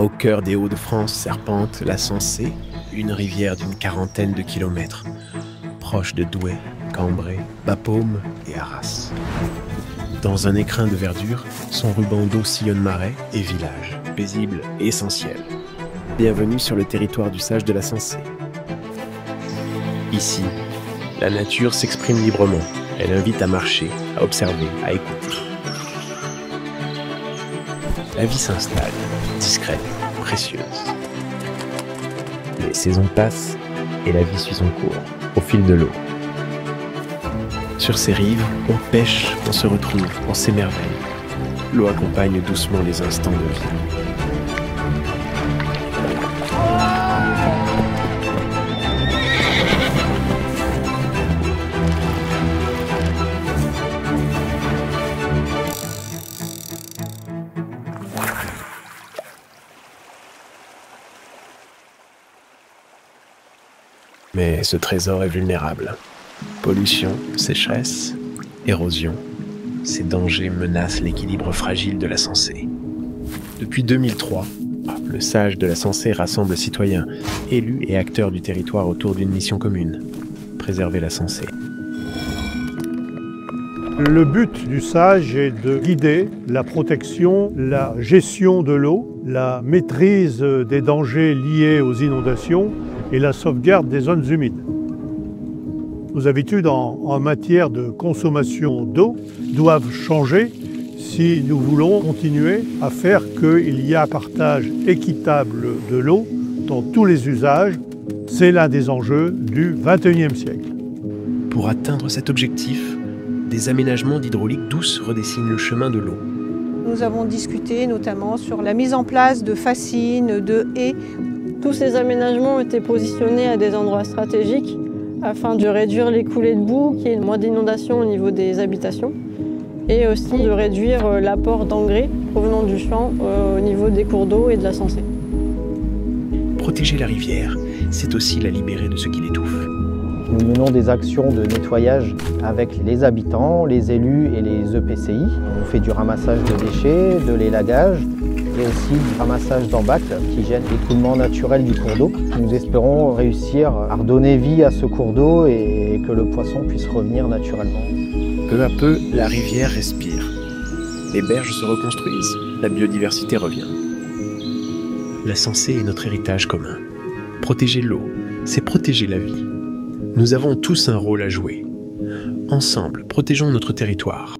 Au cœur des Hauts-de-France serpente la Sensée, une rivière d'une quarantaine de kilomètres, proche de Douai, Cambrai, Bapaume et Arras. Dans un écrin de verdure, son ruban d'eau sillonne marais et villages, paisibles et essentiels. Bienvenue sur le territoire du sage de la Sensée. Ici, la nature s'exprime librement. Elle invite à marcher, à observer, à écouter. La vie s'installe, discrète, précieuse. Les saisons passent et la vie suit son cours, au fil de l'eau. Sur ces rives, on pêche, on se retrouve, on s'émerveille. L'eau accompagne doucement les instants de vie. Mais ce trésor est vulnérable. Pollution, sécheresse, érosion, ces dangers menacent l'équilibre fragile de la Sensée. Depuis 2003, le sage de la Sensée rassemble citoyens, élus et acteurs du territoire autour d'une mission commune, préserver la Sensée. Le but du sage est de guider la protection, la gestion de l'eau, la maîtrise des dangers liés aux inondations et la sauvegarde des zones humides. Nos habitudes en matière de consommation d'eau doivent changer si nous voulons continuer à faire qu'il y ait un partage équitable de l'eau dans tous les usages. C'est l'un des enjeux du XXIe siècle. Pour atteindre cet objectif, des aménagements d'hydraulique douce redessinent le chemin de l'eau. Nous avons discuté notamment sur la mise en place de fascines, de haies. Tous ces aménagements ont été positionnés à des endroits stratégiques afin de réduire les coulées de boue, qu'il y ait moins d'inondations au niveau des habitations et aussi de réduire l'apport d'engrais provenant du champ au niveau des cours d'eau et de la Sensée. Protéger la rivière, c'est aussi la libérer de ce qui l'étouffe. Nous menons des actions de nettoyage avec les habitants, les élus et les EPCI. On fait du ramassage de déchets, de l'élagage et aussi du ramassage d'embâcles qui gênent l'écoulement naturel du cours d'eau. Nous espérons réussir à redonner vie à ce cours d'eau et que le poisson puisse revenir naturellement. Peu à peu, la rivière respire. Les berges se reconstruisent, la biodiversité revient. La Sensée est notre héritage commun. Protéger l'eau, c'est protéger la vie. Nous avons tous un rôle à jouer. Ensemble, protégeons notre territoire.